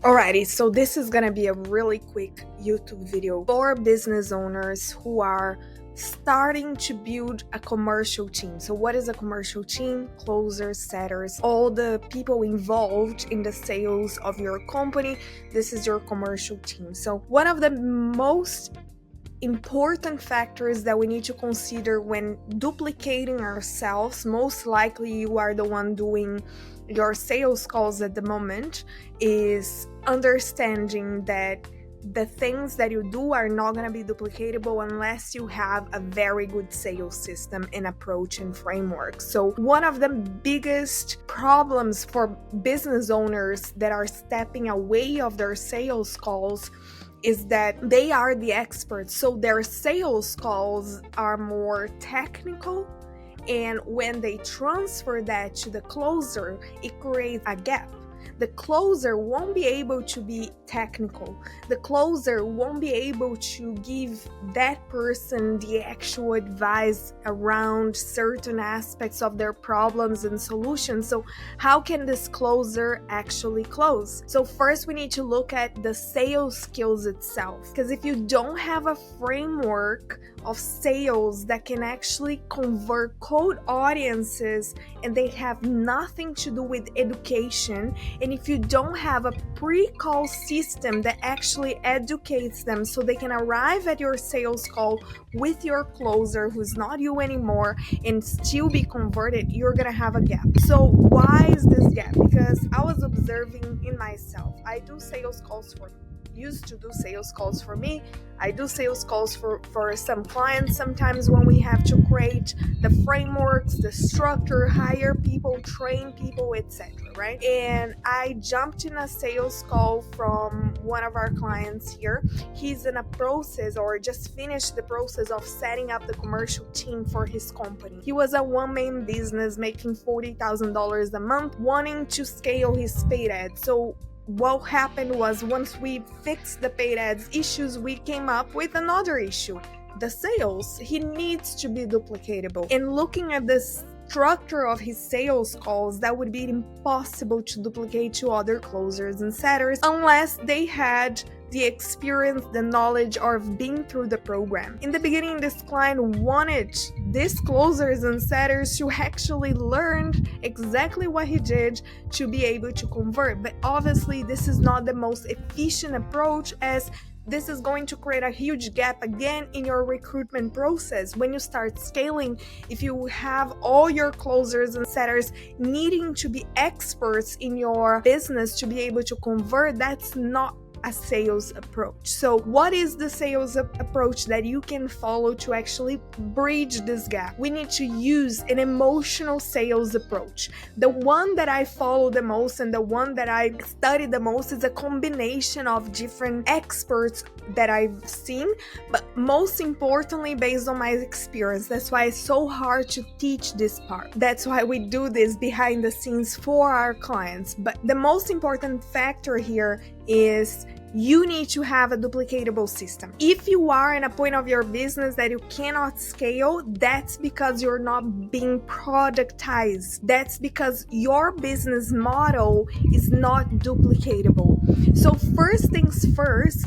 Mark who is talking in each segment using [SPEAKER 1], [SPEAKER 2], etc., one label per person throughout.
[SPEAKER 1] Alrighty, so this is gonna be a really quick YouTube video for business owners who are starting to build a commercial team. So what is a commercial team? Closers, setters, all the people involved in the sales of your company. This is your commercial team. So one of the most important factors that we need to consider when duplicating ourselves, most likely you are the one doing your sales calls at the moment, is understanding that the things that you do are not going to be duplicatable unless you have a very good sales system and approach and framework. So one of the biggest problems for business owners that are stepping away of their sales calls is that they are the experts, so their sales calls are more technical, and when they transfer that to the closer, it creates a gap. The closer won't be able to be technical. The closer won't be able to give that person the actual advice around certain aspects of their problems and solutions. So how can this closer actually close? So first we need to look at the sales skills itself, because if you don't have a framework of sales that can actually convert cold audiences and they have nothing to do with education, and if you don't have a pre-call system that actually educates them so they can arrive at your sales call with your closer who's not you anymore and still be converted, you're gonna have a gap. So why is this gap? Because I was observing in myself. I used to do sales calls for me. I do sales calls for some clients sometimes when we have to create the frameworks, the structure, hire people, train people, etc. Right? And I jumped in a sales call from one of our clients here. He's in a process or just finished the process of setting up the commercial team for his company. He was a one-man business making $40,000 a month, wanting to scale his paid ads. So what happened was, once we fixed the paid ads issues, we came up with another issue. The sales, he needs to be duplicatable. And looking at this structure of his sales calls, that would be impossible to duplicate to other closers and setters unless they had the experience, the knowledge of being through the program. In the beginning, this client wanted these closers and setters to actually learn exactly what he did to be able to convert. But obviously, this is not the most efficient approach, as this is going to create a huge gap again in your recruitment process. When you start scaling, if you have all your closers and setters needing to be experts in your business to be able to convert, that's not a sales approach. So what is the sales approach that you can follow to actually bridge this gap? We need to use an emotional sales approach. The one that I follow the most and the one that I study the most is a combination of different experts that I've seen, but most importantly based on my experience. That's why it's so hard to teach this part. That's why we do this behind the scenes for our clients. But the most important factor here is you need to have a duplicatable system. If you are in a point of your business that you cannot scale, that's because you're not being productized. That's because your business model is not duplicatable. So first things first,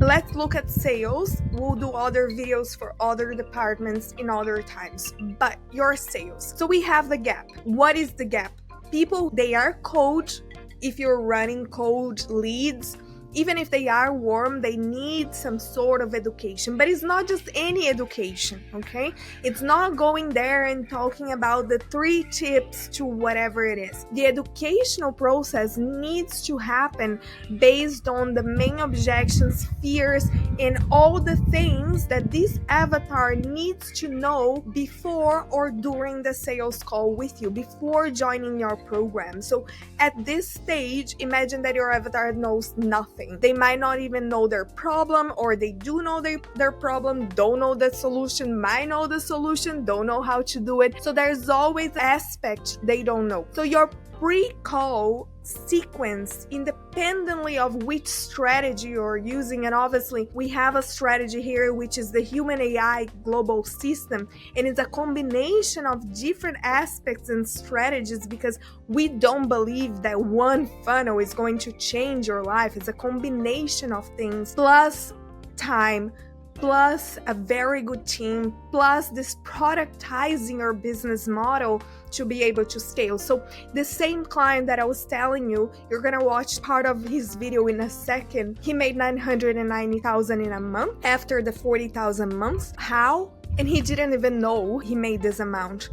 [SPEAKER 1] let's look at sales. We'll do other videos for other departments in other times, but your sales. So we have the gap. What is the gap? People, they are cold. If you're running cold leads, even if they are warm, they need some sort of education. But it's not just any education, okay? It's not going there and talking about the 3 tips to whatever it is. The educational process needs to happen based on the main objections, fears, and all the things that this avatar needs to know before or during the sales call with you, before joining your program. So at this stage, imagine that your avatar knows nothing. They might not even know their problem, or they do know their problem, don't know the solution, might know the solution, don't know how to do it. So there's always aspect they don't know. So your pre-call sequence independently of which strategy you're using. And obviously we have a strategy here, which is the human AI global system, and it's a combination of different aspects and strategies, because we don't believe that one funnel is going to change your life. It's a combination of things plus time, plus a very good team, plus this productizing your business model to be able to scale. So the same client that I was telling you, you're gonna watch part of his video in a second. He made $990,000 in a month after the 40,000 months. How? And he didn't even know he made this amount,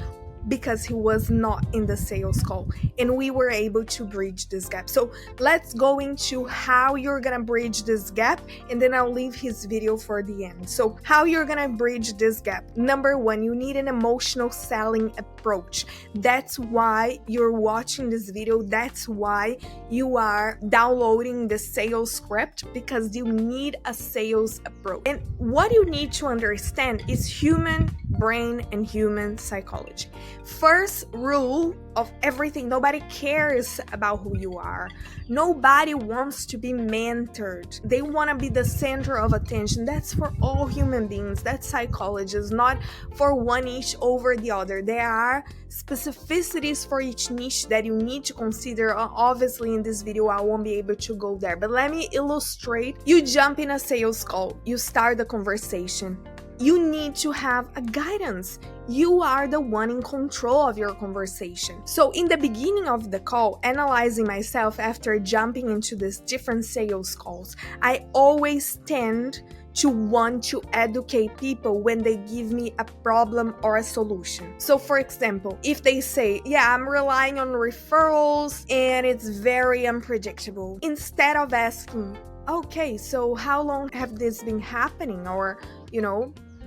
[SPEAKER 1] because he was not in the sales call, and we were able to bridge this gap. So let's go into how you're gonna bridge this gap, and then I'll leave his video for the end. So how you're gonna bridge this gap: number one, you need an emotional selling approach. That's why you're watching this video. That's why you are downloading the sales script, because you need a sales approach. And what you need to understand is human brain and human psychology. First rule of everything: nobody cares about who you are. Nobody wants to be mentored. They want to be the center of attention. That's for all human beings. That's psychologists, not for one niche over the other. There are specificities for each niche that you need to consider. Obviously in this video I won't be able to go there, but let me illustrate. You jump in a sales call, you start the conversation. You need to have a guidance. You are the one in control of your conversation. So in the beginning of the call, analyzing myself after jumping into these different sales calls, I always tend to want to educate people when they give me a problem or a solution. So for example, if they say, yeah, I'm relying on referrals and it's very unpredictable, instead of asking, okay, so how long have this been happening? Or,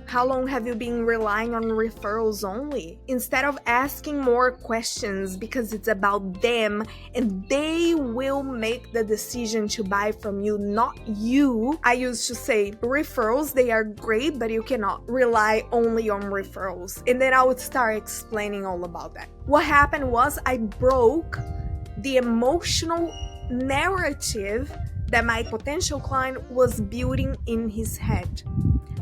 [SPEAKER 1] how long have you been relying on referrals only? Instead of asking more questions, because it's about them and they will make the decision to buy from you, not you. I used to say referrals, they are great, but you cannot rely only on referrals. And then I would start explaining all about that. What happened was I broke the emotional narrative that my potential client was building in his head.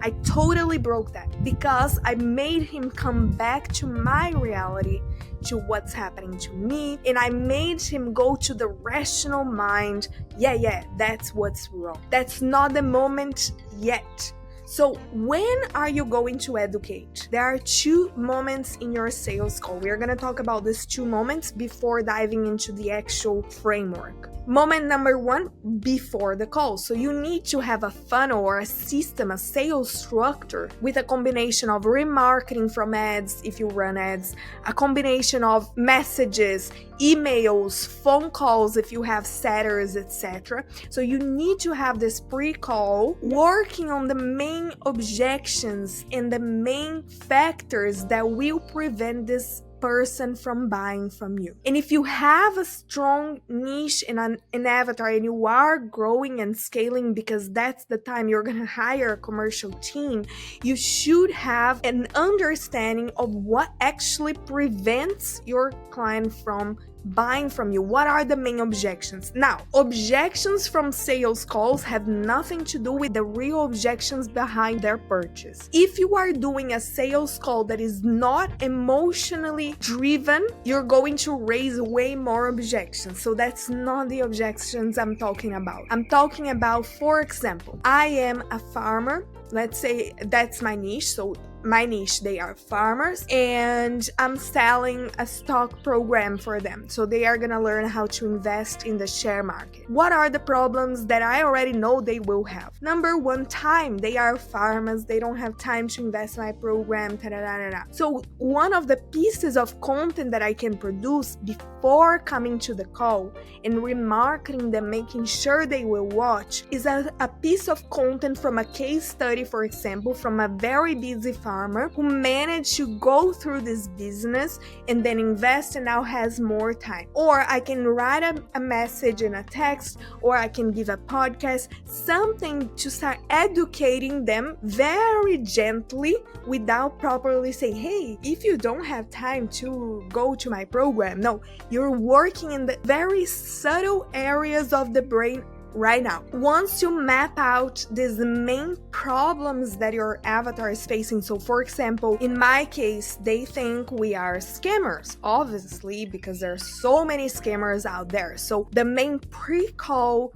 [SPEAKER 1] I totally broke that, because I made him come back to my reality, to what's happening to me, and I made him go to the rational mind. Yeah, that's what's wrong. That's not the moment yet. So when are you going to educate? There are two moments in your sales call. We are going to talk about these two moments before diving into the actual framework. Moment number one, before the call. So you need to have a funnel or a system, a sales structure with a combination of remarketing from ads, if you run ads, a combination of messages, emails, phone calls, if you have setters, etc. So you need to have this pre-call working on the main objections and the main factors that will prevent this person from buying from you. And if you have a strong niche and an avatar, and you are growing and scaling, because that's the time you're gonna hire a commercial team, you should have an understanding of what actually prevents your client from buying from you. What are the main objections? Now, objections from sales calls have nothing to do with the real objections behind their purchase. If you are doing a sales call that is not emotionally driven, you're going to raise way more objections. So that's not the objections I'm talking about. I'm talking about, for example, I am a farmer. Let's say that's my niche. So my niche, they are farmers, and I'm selling a stock program for them. So they are gonna learn how to invest in the share market. What are the problems that I already know they will have? Number one, time. They are farmers, they don't have time to invest in my program. So one of the pieces of content that I can produce before coming to the call and remarketing them, making sure they will watch, is a piece of content from a case study somebody, for example, from a very busy farmer who managed to go through this business and then invest and now has more time. Or I can write a message in a text, or I can give a podcast, something to start educating them very gently without properly saying, hey, if you don't have time to go to my program, no, you're working in the very subtle areas of the brain right now. Once you map out these main problems that your avatar is facing, so for example, in my case, they think we are scammers, obviously, because there are so many scammers out there. So the main pre-call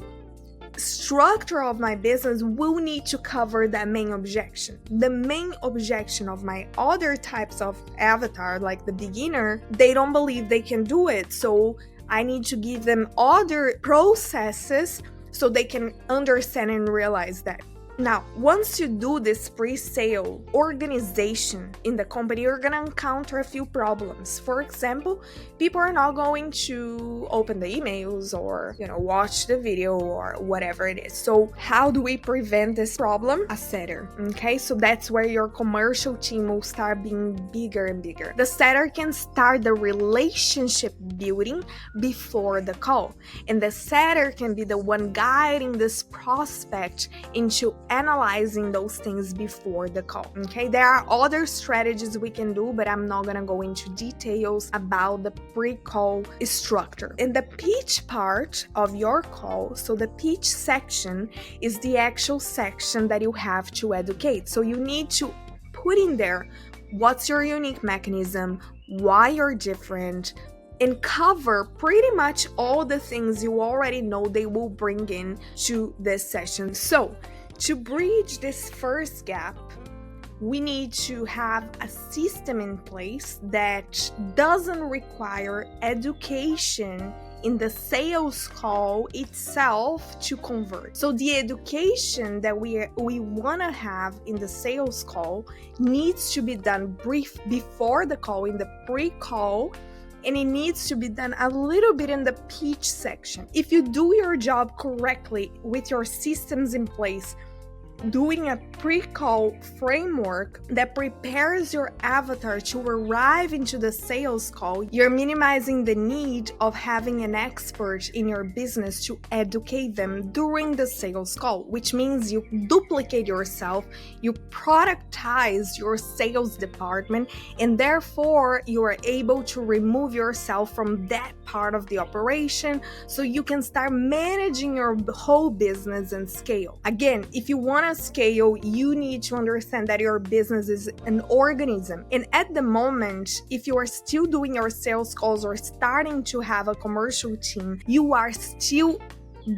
[SPEAKER 1] structure of my business will need to cover that main objection. The main objection of my other types of avatar, like the beginner, they don't believe they can do it. So I need to give them other processes so they can understand and realize that. Now, once you do this pre-sale organization in the company, you're gonna encounter a few problems. For example, people are not going to open the emails or, watch the video or whatever it is. So how do we prevent this problem? A setter, okay? So that's where your commercial team will start being bigger and bigger. The setter can start the relationship building before the call. And the setter can be the one guiding this prospect into analyzing those things before the call, okay? There are other strategies we can do, but I'm not gonna go into details about the pre-call structure. And the pitch part of your call, so the pitch section is the actual section that you have to educate. So you need to put in there what's your unique mechanism, why you're different, and cover pretty much all the things you already know they will bring in to this session. So to bridge this first gap, we need to have a system in place that doesn't require education in the sales call itself to convert. So the education that we want to have in the sales call needs to be done brief before the call, in the pre-call, and it needs to be done a little bit in the pitch section. If you do your job correctly with your systems in place, doing a pre-call framework that prepares your avatar to arrive into the sales call, you're minimizing the need of having an expert in your business to educate them during the sales call, which means you duplicate yourself, you productize your sales department, and therefore you are able to remove yourself from that part of the operation so you can start managing your whole business and scale. Again, if you want to scale, you need to understand that your business is an organism. And at the moment, if you are still doing your sales calls or starting to have a commercial team, you are still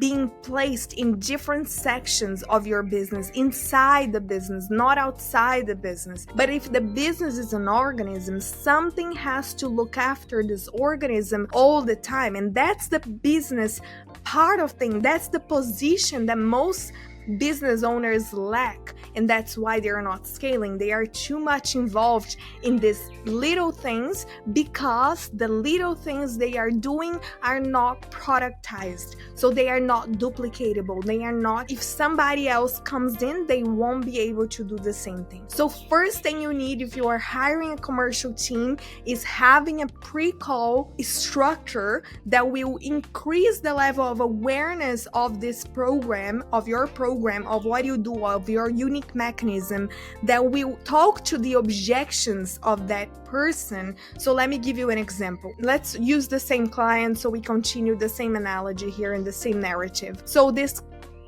[SPEAKER 1] being placed in different sections of your business, inside the business, not outside the business. But if the business is an organism, something has to look after this organism all the time. And that's the business part of things. That's the position that most business owners lack, and that's why they're not scaling. They are too much involved in these little things because the little things they are doing are not productized, so they are not duplicatable. They are not, if somebody else comes in, they won't be able to do the same thing. So first thing you need if you are hiring a commercial team is having a pre-call structure that will increase the level of awareness of this program, of your program, of what you do, of your unique mechanism, that will talk to the objections of that person. So let me give you an example. Let's use the same client so we continue the same analogy here in the same narrative. So this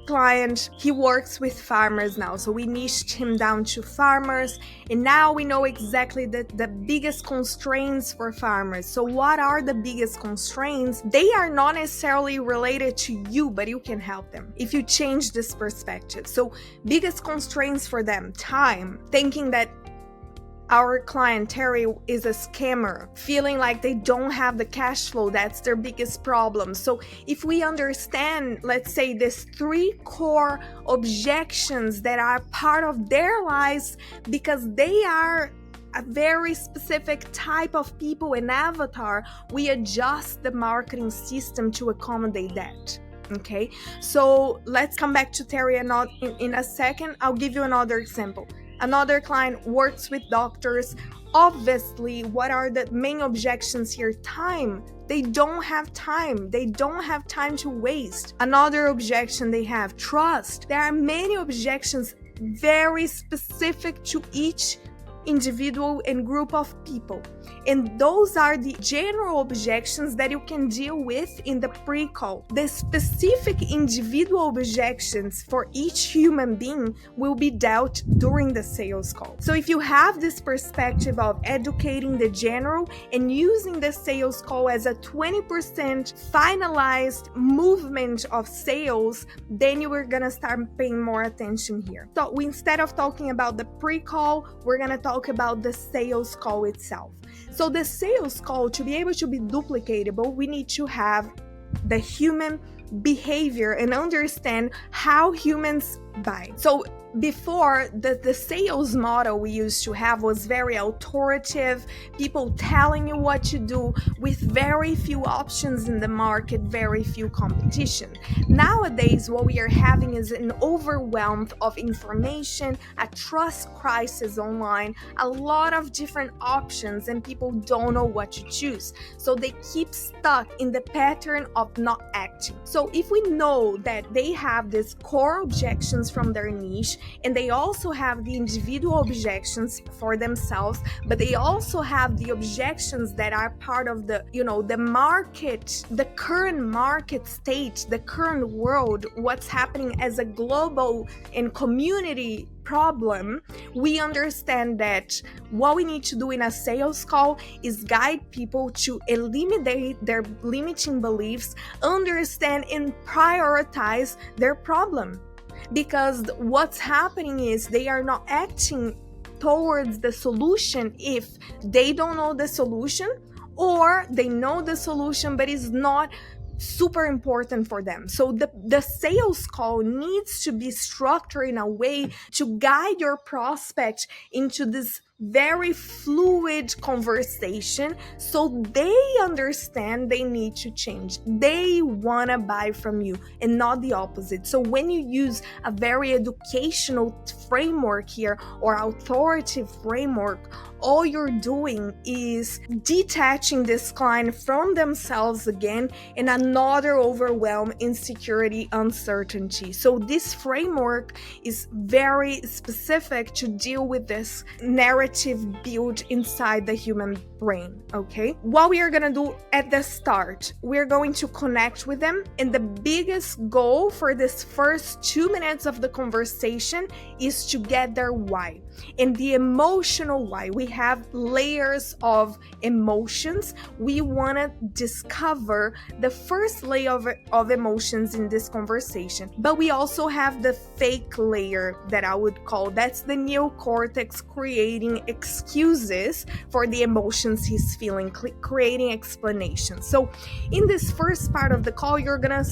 [SPEAKER 1] client, he works with farmers now. So we niched him down to farmers, and now we know exactly the biggest constraints for farmers. So what are the biggest constraints? They are not necessarily related to you, but you can help them if you change this perspective. So biggest constraints for them: time, thinking that our client Terry is a scammer, feeling like they don't have the cash flow. That's their biggest problem. So if we understand, let's say, these 3 core objections that are part of their lives because they are a very specific type of people and avatar, we adjust the marketing system to accommodate that. Okay, so let's come back to Terry in a second. I'll give you another example. Another client works with doctors. Obviously, what are the main objections here? Time. They don't have time. They don't have time to waste. Another objection they have, trust. There are many objections very specific to each individual and group of people. And those are the general objections that you can deal with in the pre-call. The specific individual objections for each human being will be dealt during the sales call. So if you have this perspective of educating the general and using the sales call as a 20% finalized movement of sales, then you are gonna start paying more attention here. So instead of talking about the pre-call, we're gonna talk about the sales call itself. So the sales call, to be able to be duplicatable, we need to have the human behavior and understand how humans buy. So before, the sales model we used to have was very authoritative, people telling you what to do with very few options in the market, very few competition. Nowadays, what we are having is an overwhelm of information, a trust crisis online, a lot of different options, and people don't know what to choose. So they keep stuck in the pattern of not acting. So if we know that they have these core objections from their niche, and they also have the individual objections for themselves, but they also have the objections that are part of the, the market, the current market state, the current world, what's happening as a global and community problem. We understand that what we need to do in a sales call is guide people to eliminate their limiting beliefs, understand and prioritize their problem. Because what's happening is they are not acting towards the solution if they don't know the solution, or they know the solution but it's not super important for them. So the sales call needs to be structured in a way to guide your prospect into this very fluid conversation, so they understand they need to change. They want to buy from you and not the opposite. So when you use a very educational framework here or authoritative framework, all you're doing is detaching this client from themselves again in another overwhelm, insecurity, uncertainty. So this framework is very specific to deal with this narrative built inside the human brain, okay? What we are gonna do at the start, we're going to connect with them, and the biggest goal for this first 2 minutes of the conversation is to get their why. And the emotional why. We have layers of emotions. We want to discover the first layer of emotions in this conversation. But we also have the fake layer that I would call, that's the neocortex creating excuses for the emotions he's feeling, creating explanations. So in this first part of the call, you're gonna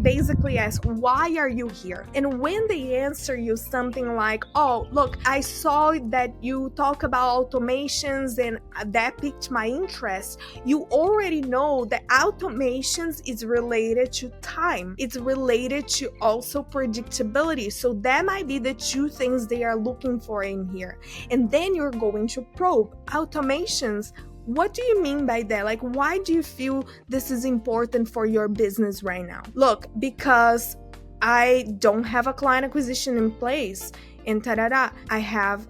[SPEAKER 1] basically ask, why are you here? And when they answer you something like, oh, look, I saw that you talk about automations and that piqued my interest, you already know that automations is related to time. It's related to also predictability. So that might be the two things they are looking for in here. And then you're going to probe automations. What do you mean by that? Like, why do you feel this is important for your business right now? Look, because I don't have a client acquisition in place, and I have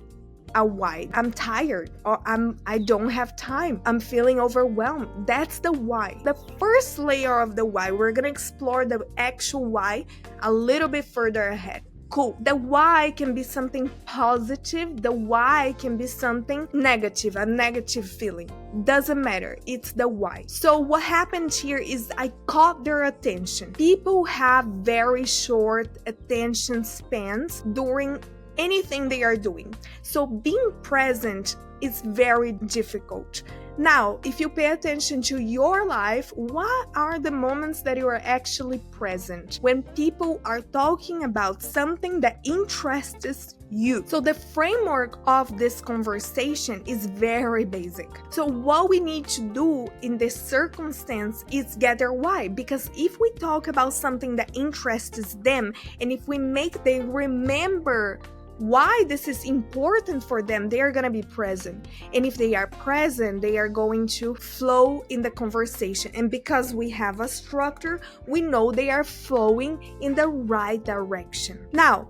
[SPEAKER 1] a why. I'm tired, or I don't have time. I'm feeling overwhelmed. That's the why. The first layer of the why, we're gonna explore the actual why a little bit further ahead. Cool. The why can be something positive. The why can be something negative, a negative feeling. Doesn't matter. It's the why. So what happened here is I caught their attention. People have very short attention spans during anything they are doing. So being present is very difficult. Now, if you pay attention to your life, what are the moments that you are actually present when people are talking about something that interests you? So the framework of this conversation is very basic. So what we need to do in this circumstance is gather why. Because if we talk about something that interests them, and if we make them remember why this is important for them, they are going to be present. And if they are present, they are going to flow in the conversation. And because we have a structure, we know they are flowing in the right direction. Now,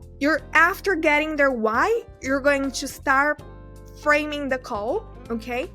[SPEAKER 1] after getting their why, you're going to start framing the call, okay?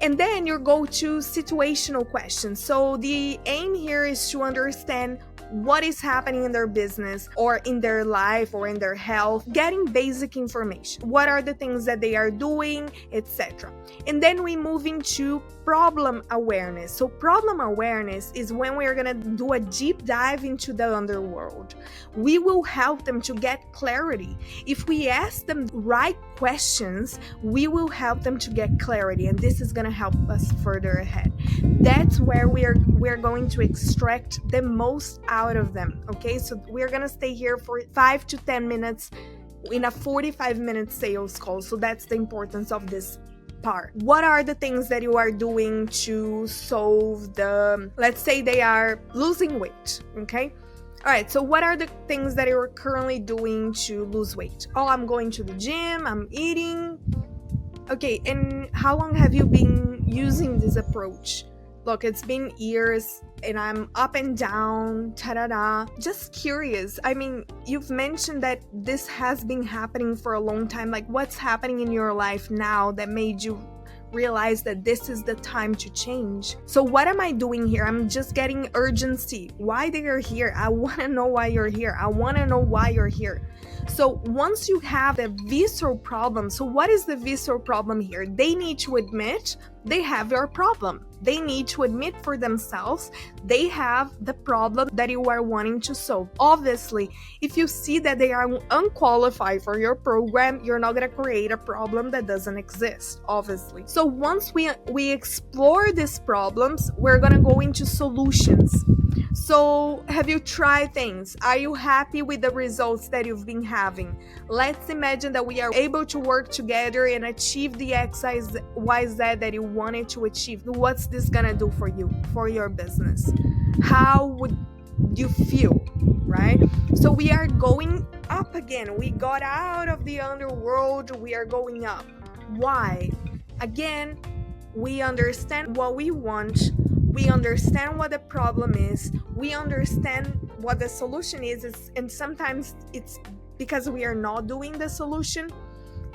[SPEAKER 1] And then you go to situational questions. So the aim here is to understand what is happening in their business or in their life or in their health, getting basic information. What are the things that they are doing, etc. And then we move into problem awareness. So problem awareness is when we are going to do a deep dive into the underworld. We will help them to get clarity. If we ask them right questions, we will help them to get clarity, and this is going to help us further ahead. That's where we're going to extract the most out of them. Okay, so we're going to stay here for 5 to 10 minutes in a 45-minute sales call. So that's the importance of this part. What are the things that you are doing to solve let's say they are losing weight, okay? All right, so what are the things that you're currently doing to lose weight? Oh, I'm going to the gym, I'm eating. Okay, and how long have you been using this approach? Look, it's been years and I'm up and down, ta-da-da. Just curious. I mean, you've mentioned that this has been happening for a long time. Like, what's happening in your life now that made you realize that this is the time to change? So what am I doing here? I'm just getting urgency. Why they are here? I want to know why you're here. I want to know why you're here. So once you have the visceral problem, so what is the visceral problem here? They need to admit they have your problem. They need to admit for themselves they have the problem that you are wanting to solve. Obviously, if you see that they are unqualified for your program, you're not going to create a problem that doesn't exist, obviously. So once we explore these problems, we're going to go into solutions. So have you tried things? Are you happy with the results that you've been having? Let's imagine that we are able to work together and achieve the XYZ that you wanted to achieve. What's this gonna do for you, for your business? How would you feel, right? So we are going up again. We got out of the underworld. We are going up. Why? Again, we understand what we want. We understand what the problem is. We understand what the solution is. And sometimes it's because we are not doing the solution.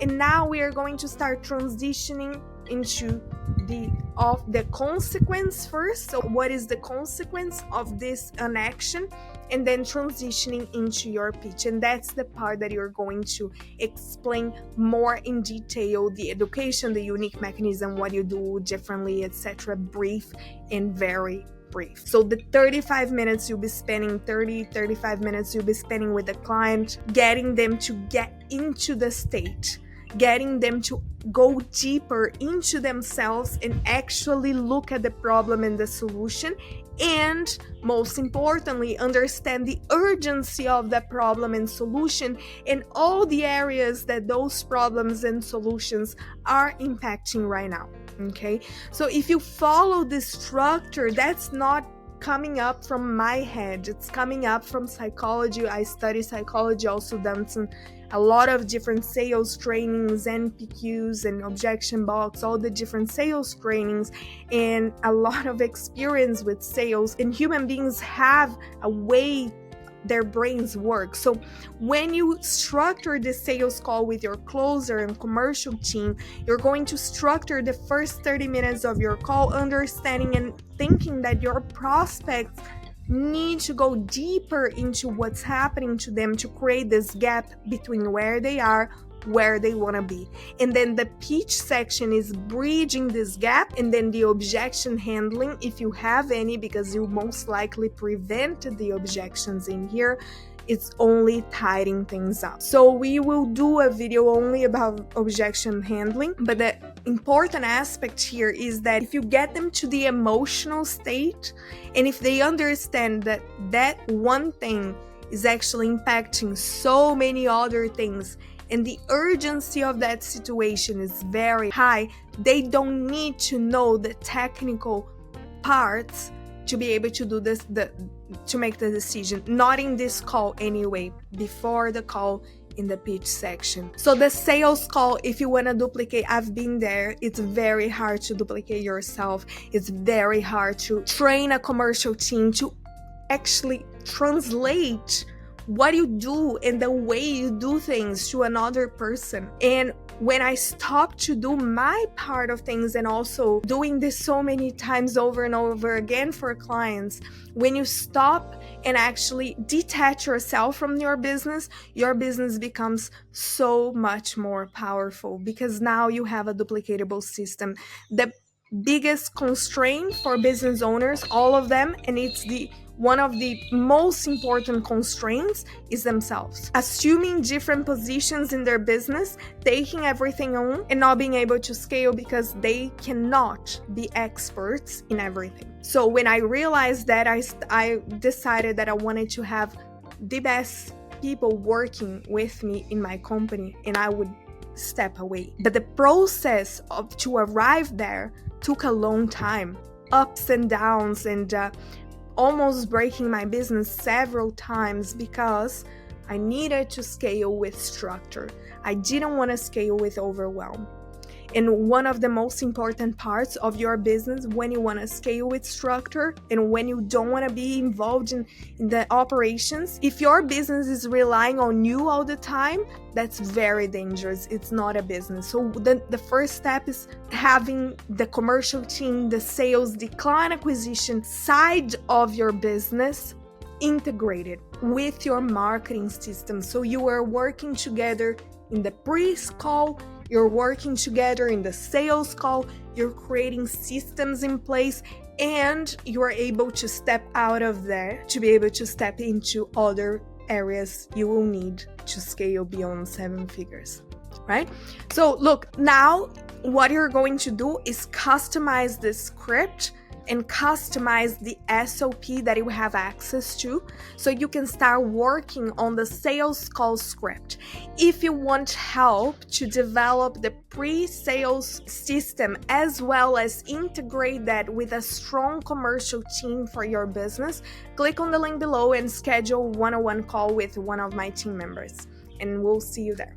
[SPEAKER 1] And now we are going to start transitioning into the consequence first. So what is the consequence of this inaction? And then transitioning into your pitch. And that's the part that you're going to explain more in detail, the education, the unique mechanism, what you do differently, etc. Brief and very brief. So the 35 minutes you'll be spending, 35 minutes you'll be spending with the client, getting them to get into the state, getting them to go deeper into themselves and actually look at the problem and the solution, and most importantly, understand the urgency of the problem and solution and all the areas that those problems and solutions are impacting right now. Okay, so if you follow this structure, that's not coming up from my head, it's coming up from psychology. I study psychology, also done a lot of different sales trainings, NPQs and objection box, all the different sales trainings, and a lot of experience with sales. And human beings have a way their brains work. So when you structure the sales call with your closer and commercial team, you're going to structure the first 30 minutes of your call understanding and thinking that your prospects need to go deeper into what's happening to them to create this gap between where they are, where they want to be. And then the pitch section is bridging this gap, and then the objection handling, if you have any, because you most likely prevented the objections in here, it's only tidying things up. So we will do a video only about objection handling, but important aspect here is that if you get them to the emotional state, and if they understand that that one thing is actually impacting so many other things, and the urgency of that situation is very high, they don't need to know the technical parts to be able to do this, to make the decision. Not in this call anyway, before the call, in the pitch section. So the sales call, if you want to duplicate, I've been there. It's very hard to duplicate yourself. It's very hard to train a commercial team to actually translate what you do and the way you do things to another person. And when I stopped to do my part of things, and also doing this so many times over and over again for clients, when you stop and actually detach yourself from your business becomes so much more powerful, because now you have a duplicatable system. The biggest constraint for business owners, all of them, and it's one of the most important constraints, is themselves. Assuming different positions in their business, taking everything on, and not being able to scale because they cannot be experts in everything. So when I realized that, I decided that I wanted to have the best people working with me in my company, and I would step away. But the process to arrive there took a long time, ups and downs, and almost breaking my business several times, because I needed to scale with structure. I didn't want to scale with overwhelm. And one of the most important parts of your business, when you want to scale with structure and when you don't want to be involved in the operations, if your business is relying on you all the time, that's very dangerous. It's not a business. So the first step is having the commercial team, the sales, the client acquisition side of your business integrated with your marketing system. So you are working together in the pre-call, you're working together in the sales call, you're creating systems in place, and you are able to step out of there to be able to step into other areas you will need to scale beyond 7 figures, right? So look, now what you're going to do is customize the script and customize the SOP that you have access to, so you can start working on the sales call script. If you want help to develop the pre-sales system, as well as integrate that with a strong commercial team for your business, click on the link below and schedule a one-on-one call with one of my team members, and we'll see you there.